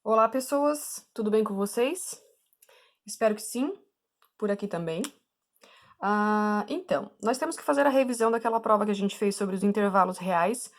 Olá, pessoas, tudo bem com vocês? Espero que sim, por aqui também. Então, nós temos que fazer a revisão daquela prova que a gente fez sobre os intervalos reais,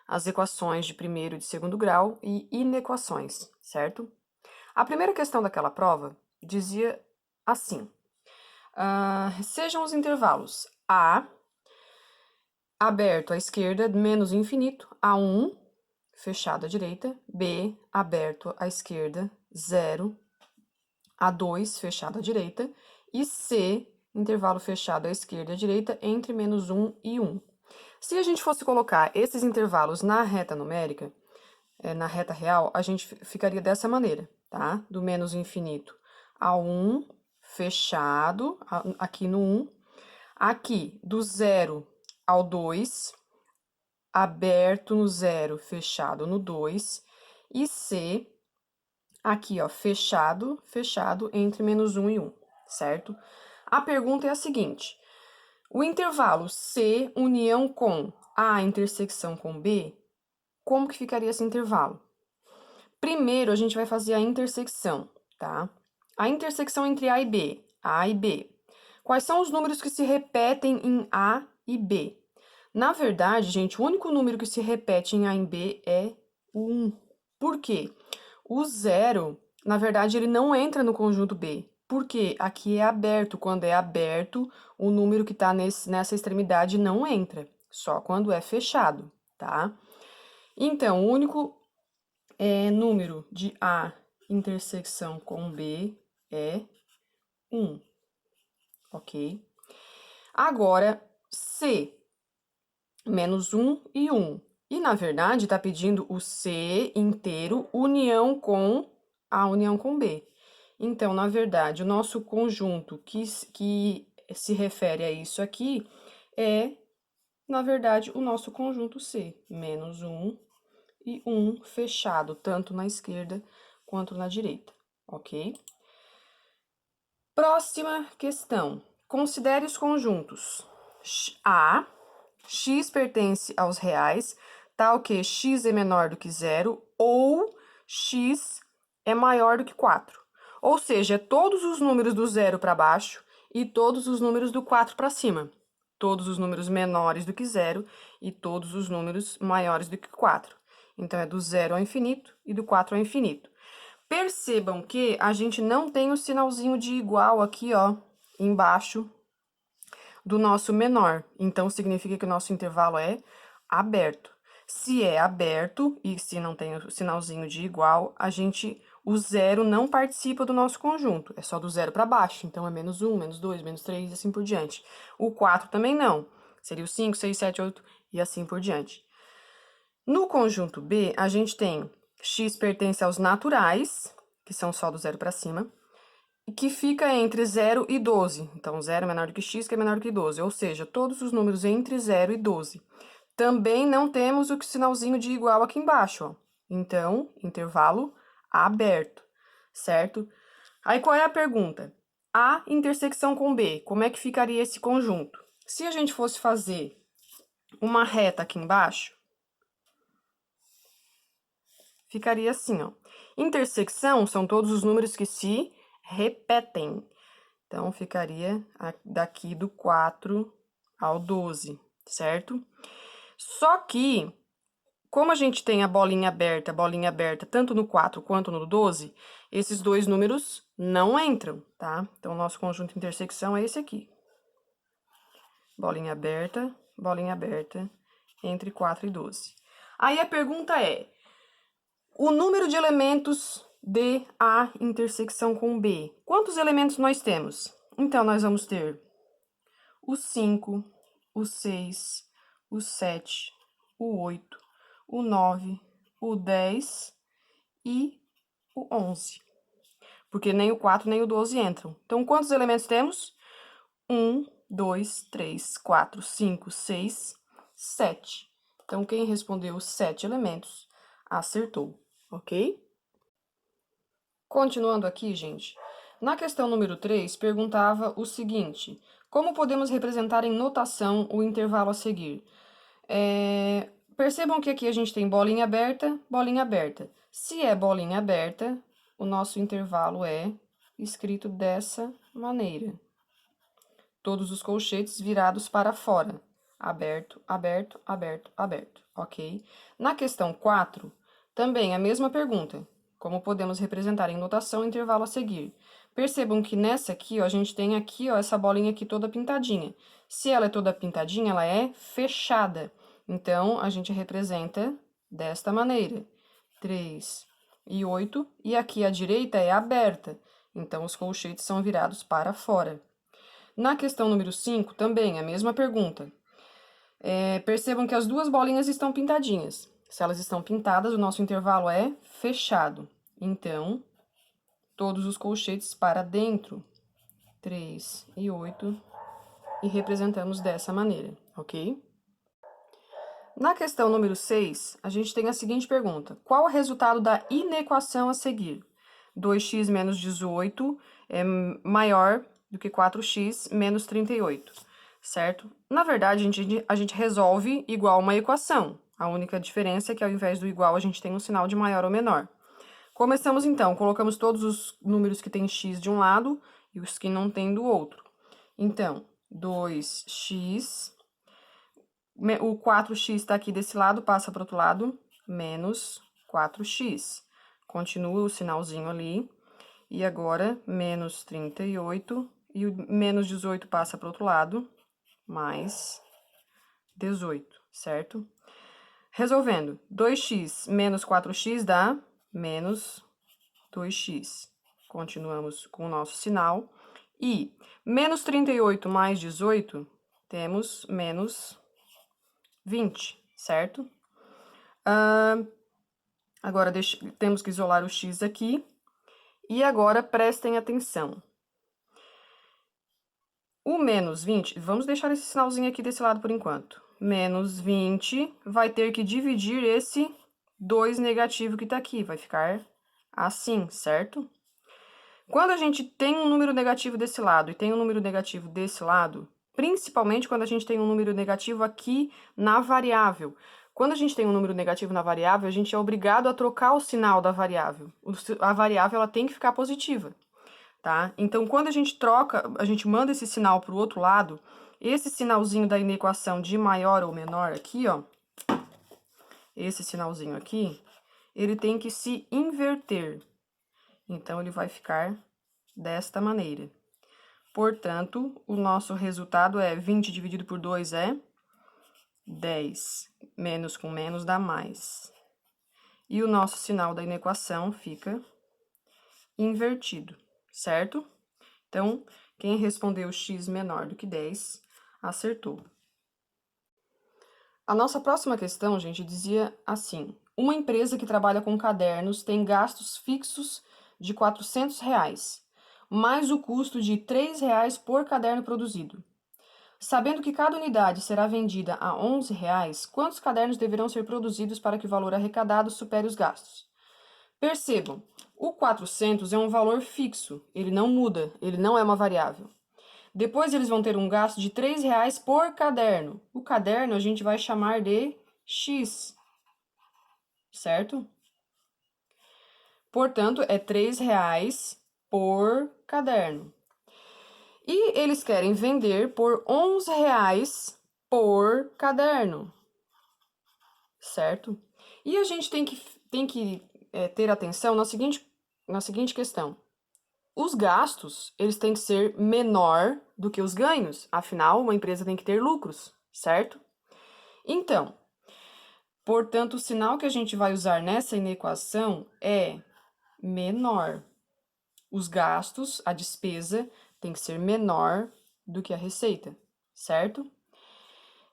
as equações de primeiro e de segundo grau e inequações, certo? A primeira questão daquela prova dizia assim: sejam os intervalos A aberto à esquerda menos infinito, A1 fechado à direita, B aberto à esquerda, 0, A2 fechado à direita, e C, intervalo fechado à esquerda e à direita, entre menos 1 e 1. Se a gente fosse colocar esses intervalos na reta numérica, na reta real, a gente ficaria dessa maneira, tá? Do menos infinito a 1, fechado, aqui no 1. Aqui, do 0 ao 2, aberto no 0, fechado no 2. E C, aqui, ó, fechado, fechado entre menos 1 e 1, certo? A pergunta é a seguinte: o intervalo C união com A intersecção com B, como que ficaria esse intervalo? Primeiro, a gente vai fazer a intersecção, tá? A intersecção entre A e B, A e B. Quais são os números que se repetem em A e B? Na verdade, gente, o único número que se repete em A e B é o 1. Por quê? O 0, na verdade, ele não entra no conjunto B. Porque aqui é aberto. Quando é aberto, o número que está nessa extremidade não entra. Só quando é fechado, tá? Então, o único número de A intersecção com B é 1, ok? Agora, C, menos 1 e 1. E, na verdade, está pedindo o C inteiro união com A união com B. Então, na verdade, o nosso conjunto que se refere a isso aqui é, na verdade, o nosso conjunto C, menos 1 e 1 fechado, tanto na esquerda quanto na direita, ok? Próxima questão. Considere os conjuntos. A, x pertence aos reais, tal que x é menor do que 0 ou x é maior do que 4. Ou seja, todos os números do 0 para baixo e todos os números do 4 para cima. Todos os números menores do que 0 e todos os números maiores do que 4. Então, é do 0 ao infinito e do 4 ao infinito. Percebam que a gente não tem o sinalzinho de igual aqui, ó, embaixo do nosso menor. Então, significa que o nosso intervalo é aberto. Se é aberto e se não tem o sinalzinho de igual, o 0 não participa do nosso conjunto. É só do 0 para baixo. Então, é menos 1, menos 2, menos 3 e assim por diante. O 4 também não. Seria o 5, 6, 7, 8 e assim por diante. No conjunto B, a gente tem x pertence aos naturais, que são só do 0 para cima, e que fica entre 0 e 12. Então, 0 é menor do que x, que é menor do que 12. Ou seja, todos os números entre 0 e 12. Também não temos o sinalzinho de igual aqui embaixo, ó. Então, intervalo aberto, certo? Aí, qual é a pergunta? A intersecção com B, como é que ficaria esse conjunto? Se a gente fosse fazer uma reta aqui embaixo, ficaria assim, ó. Intersecção são todos os números que se repetem. Então, ficaria daqui do 4 ao 12, certo? Só que, como a gente tem a bolinha aberta, tanto no 4 quanto no 12, esses dois números não entram, tá? Então, o nosso conjunto de intersecção é esse aqui. Bolinha aberta, entre 4 e 12. Aí a pergunta é: o número de elementos de A intersecção com B. Quantos elementos nós temos? Então, nós vamos ter o 5, o 6, o 7, o 8, o 9, o 10 e o 11. Porque nem o 4 nem o 12 entram. Então, quantos elementos temos? 1, 2, 3, 4, 5, 6, 7. Então, quem respondeu os 7 elementos acertou, ok? Continuando aqui, gente, na questão número 3, perguntava o seguinte: como podemos representar em notação o intervalo a seguir? Percebam que aqui a gente tem bolinha aberta, bolinha aberta. Se é bolinha aberta, o nosso intervalo é escrito dessa maneira. Todos os colchetes virados para fora. Aberto, aberto, aberto, aberto, ok? Na questão 4, também a mesma pergunta. Como podemos representar em notação o intervalo a seguir? Percebam que nessa aqui, ó, a gente tem aqui, ó, essa bolinha aqui toda pintadinha. Se ela é toda pintadinha, ela é fechada. Então, a gente representa desta maneira. 3 e 8. E aqui à direita é aberta. Então, os colchetes são virados para fora. Na questão número 5, também a mesma pergunta. Percebam que as duas bolinhas estão pintadinhas. Se elas estão pintadas, o nosso intervalo é fechado. Então, todos os colchetes para dentro. 3 e 8. E representamos dessa maneira, ok? Na questão número 6, a gente tem a seguinte pergunta. Qual o resultado da inequação a seguir? 2x menos 18 é maior do que 4x menos 38, certo? Na verdade, a gente resolve igual uma equação. A única diferença é que ao invés do igual, a gente tem um sinal de maior ou menor. Começamos então, colocamos todos os números que têm x de um lado e os que não têm do outro. Então, 2x, o 4x está aqui desse lado, passa para o outro lado, menos 4x. Continua o sinalzinho ali. E agora, menos 38, e o menos 18 passa para o outro lado, mais 18, certo? Resolvendo, 2x menos 4x dá menos 2x. Continuamos com o nosso sinal. E menos 38 mais 18, temos menos 20, certo? Agora, temos que isolar o x aqui. E agora, prestem atenção. O menos 20, vamos deixar esse sinalzinho aqui desse lado por enquanto. Menos 20 vai ter que dividir esse 2 negativo que tá aqui, vai ficar assim, certo? Quando a gente tem um número negativo desse lado e tem um número negativo desse lado, principalmente quando a gente tem um número negativo aqui na variável. Quando a gente tem um número negativo na variável, a gente é obrigado a trocar o sinal da variável. A variável ela tem que ficar positiva, tá? Então, quando a gente troca, a gente manda esse sinal para o outro lado, esse sinalzinho da inequação de maior ou menor aqui, ó, esse sinalzinho aqui, ele tem que se inverter. Então, ele vai ficar desta maneira. Portanto, o nosso resultado é 20 dividido por 2 é 10. Menos com menos dá mais. E o nosso sinal da inequação fica invertido, certo? Então, quem respondeu x menor do que 10, acertou. A nossa próxima questão, gente, dizia assim. Uma empresa que trabalha com cadernos tem gastos fixos de R$400, mais o custo de R$3 por caderno produzido. Sabendo que cada unidade será vendida a R$11, quantos cadernos deverão ser produzidos para que o valor arrecadado supere os gastos? Percebam, o 400 é um valor fixo, ele não muda, ele não é uma variável. Depois eles vão ter um gasto de R$3 por caderno. O caderno a gente vai chamar de X, certo? Portanto, é R$3 por caderno. E eles querem vender por R$11 por caderno, certo? E a gente tem que ter atenção na seguinte questão. Os gastos, eles têm que ser menor do que os ganhos, afinal, uma empresa tem que ter lucros, certo? Então, portanto, o sinal que a gente vai usar nessa inequação é menor. Os gastos, a despesa, tem que ser menor do que a receita, certo?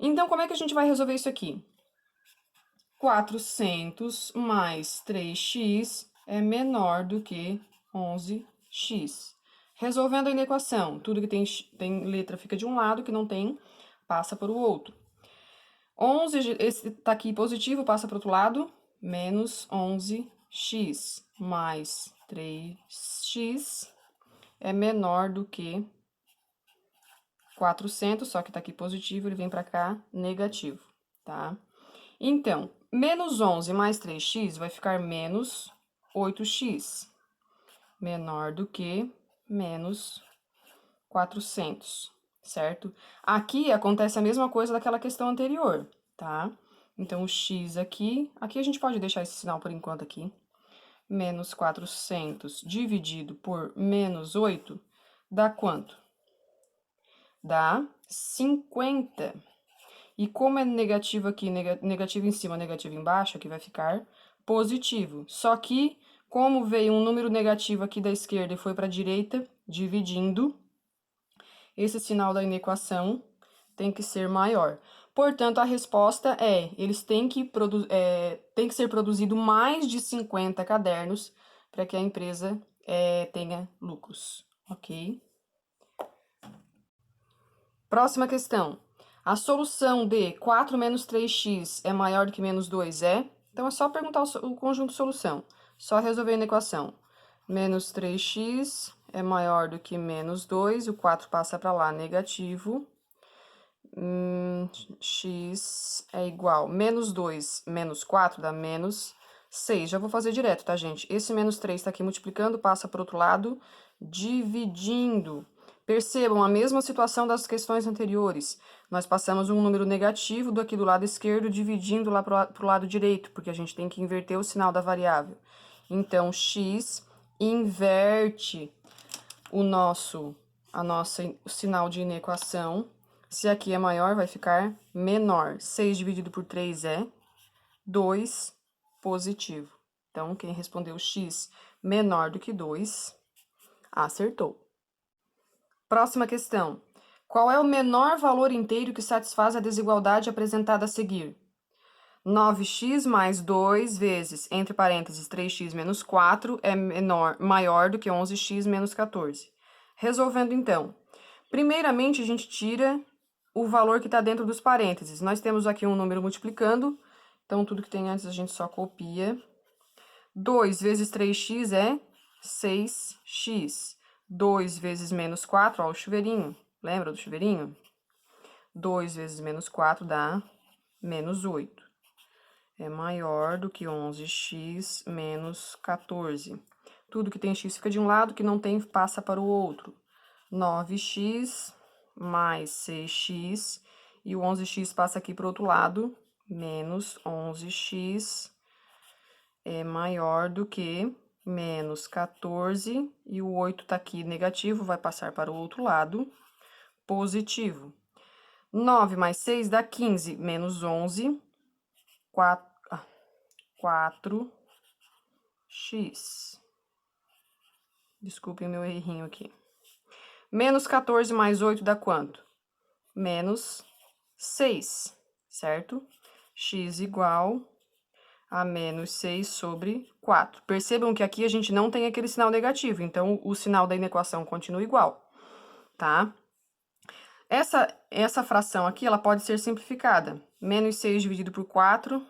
Então, como é que a gente vai resolver isso aqui? 400 mais 3x é menor do que 11x. Resolvendo a inequação, tudo que tem letra fica de um lado, que não tem, passa para o outro. 11, esse tá aqui positivo, passa para o outro lado, menos 11x mais 3x é menor do que 400, só que tá aqui positivo, ele vem para cá negativo, tá? Então, menos 11 mais 3x vai ficar menos 8x, menor do que menos 400, certo? Aqui acontece a mesma coisa daquela questão anterior, tá? Então, o x aqui a gente pode deixar esse sinal por enquanto aqui, menos 400 dividido por menos 8, dá quanto? Dá 50. E como é negativo aqui, negativo em cima, negativo embaixo, aqui vai ficar positivo. Só que, como veio um número negativo aqui da esquerda e foi para a direita, dividindo, esse sinal da inequação tem que ser maior. Portanto, a resposta é, eles têm que ser produzido mais de 50 cadernos para que a empresa tenha lucros, ok? Próxima questão. A solução de 4 menos 3x é maior do que menos 2 é? Então, é só perguntar o conjunto de solução. Só resolver a equação. Menos 3x é maior do que menos 2, o 4 passa para lá, negativo. X é igual, menos 2 menos 4 dá menos 6. Já vou fazer direto, tá, gente? Esse menos 3 tá aqui multiplicando, passa para o outro lado, dividindo. Percebam a mesma situação das questões anteriores. Nós passamos um número negativo aqui do lado esquerdo, dividindo lá para o lado direito, porque a gente tem que inverter o sinal da variável. Então, x inverte o sinal de inequação. Se aqui é maior, vai ficar menor. 6 dividido por 3 é 2 positivo. Então, quem respondeu x menor do que 2, acertou. Próxima questão. Qual é o menor valor inteiro que satisfaz a desigualdade apresentada a seguir? 9x mais 2 vezes, entre parênteses, 3x menos 4 é maior do que 11x menos 14. Resolvendo, então. Primeiramente, a gente tira o valor que está dentro dos parênteses. Nós temos aqui um número multiplicando, então tudo que tem antes a gente só copia. 2 vezes 3x é 6x. 2 vezes menos 4, ó, o chuveirinho. Lembra do chuveirinho? 2 vezes menos 4 dá menos 8. É maior do que 11x menos 14. Tudo que tem x fica de um lado, que não tem passa para o outro. 9x mais 6x, e o 11x passa aqui para o outro lado, menos 11x é maior do que menos 14, e o 8 tá aqui negativo, vai passar para o outro lado, positivo. 9 mais 6 dá 15, menos 11, 4x. Desculpem meu errinho aqui. Menos 14 mais 8 dá quanto? Menos 6, certo? X igual a menos 6 sobre 4. Percebam que aqui a gente não tem aquele sinal negativo, então o sinal da inequação continua igual, tá? Essa fração aqui, ela pode ser simplificada. Menos 6 dividido por 4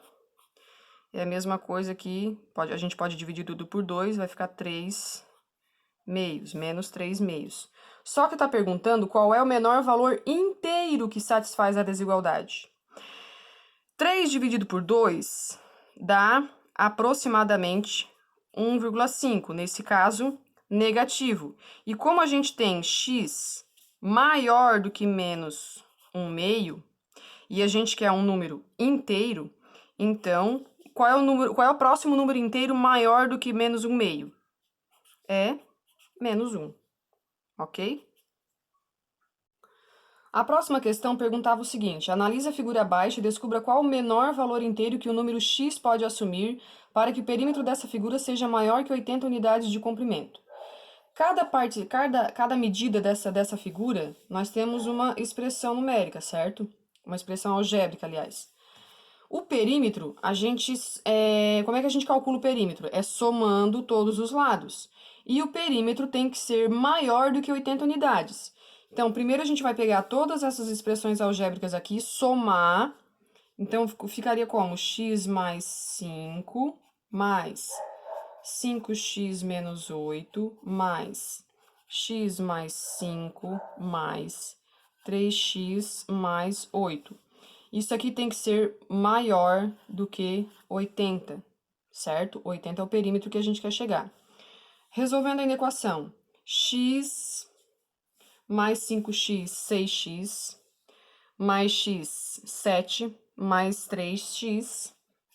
é a mesma coisa que a gente pode dividir tudo por 2, vai ficar 3 meios, menos 3 meios. Só que está perguntando qual é o menor valor inteiro que satisfaz a desigualdade. 3 dividido por 2 dá aproximadamente 1,5, nesse caso, negativo. E como a gente tem x maior do que menos 1 meio, e a gente quer um número inteiro, então, qual é o próximo número inteiro maior do que menos 1 meio? É menos 1, ok? A próxima questão perguntava o seguinte: analise a figura abaixo e descubra qual o menor valor inteiro que o número x pode assumir para que o perímetro dessa figura seja maior que 80 unidades de comprimento. Cada medida dessa figura, nós temos uma expressão numérica, certo? Uma expressão algébrica, aliás. O perímetro, como é que a gente calcula o perímetro? É somando todos os lados. E o perímetro tem que ser maior do que 80 unidades. Então, primeiro a gente vai pegar todas essas expressões algébricas aqui, somar. Então, ficaria como? X mais 5 mais 5x menos 8 mais x mais 5 mais 3x mais 8. Isso aqui tem que ser maior do que 80, certo? 80 é o perímetro que a gente quer chegar. Resolvendo a equação, x mais 5x, 6x, mais x, 7, mais 3x,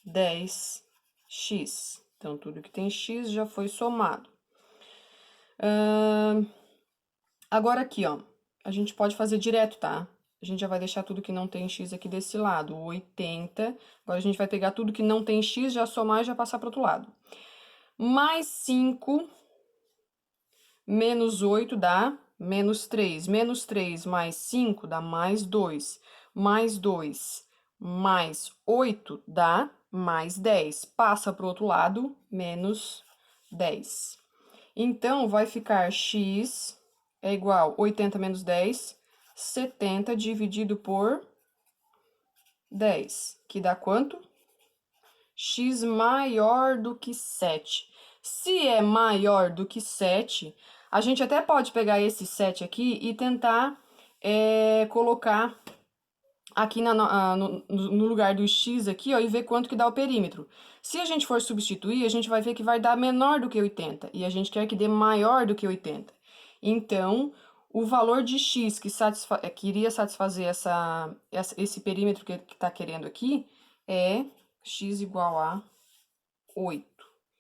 10x. Então, tudo que tem x já foi somado. Agora aqui, ó, a gente pode fazer direto, tá? A gente já vai deixar tudo que não tem x aqui desse lado, 80. Agora a gente vai pegar tudo que não tem x, já somar e já passar para o outro lado. Mais 5 menos 8 dá menos 3. Menos 3 mais 5 dá mais 2. Mais 2 mais 8 dá mais 10. Passa para o outro lado, menos 10. Então, vai ficar x é igual a 80 menos 10, 70 dividido por 10, que dá quanto? X maior do que 7. Se é maior do que 7, a gente até pode pegar esse 7 aqui e tentar colocar aqui no lugar do x aqui, ó, e ver quanto que dá o perímetro. Se a gente for substituir, a gente vai ver que vai dar menor do que 80, e a gente quer que dê maior do que 80. Então, o valor de x que iria satisfazer esse perímetro que está querendo aqui é x igual a 8.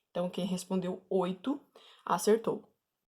Então, quem respondeu 8 acertou.